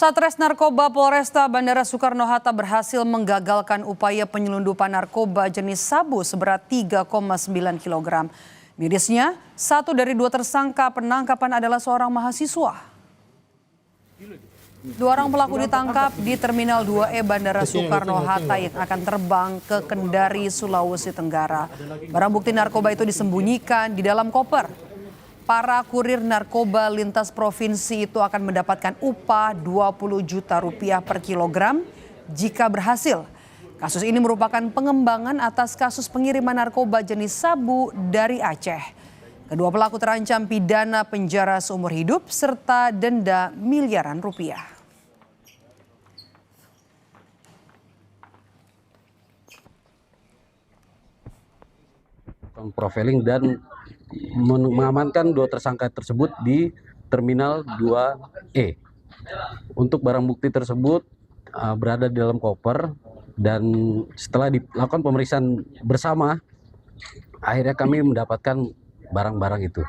Satres Narkoba Polresta Bandara Soekarno-Hatta berhasil menggagalkan upaya penyelundupan narkoba jenis sabu seberat 3,9 kg. Mirisnya, satu dari dua tersangka penangkapan adalah seorang mahasiswa. Dua orang pelaku ditangkap di Terminal 2E Bandara Soekarno-Hatta yang akan terbang ke Kendari, Sulawesi Tenggara. Barang bukti narkoba itu disembunyikan di dalam koper. Para kurir narkoba lintas provinsi itu akan mendapatkan upah 20 juta rupiah per kilogram jika berhasil. Kasus ini merupakan pengembangan atas kasus pengiriman narkoba jenis sabu dari Aceh. Kedua pelaku terancam pidana penjara seumur hidup serta denda miliaran rupiah. Profiling dan mengamankan dua tersangka tersebut di Terminal 2E. Untuk barang bukti tersebut berada di dalam koper dan setelah dilakukan pemeriksaan bersama, akhirnya kami mendapatkan barang-barang itu.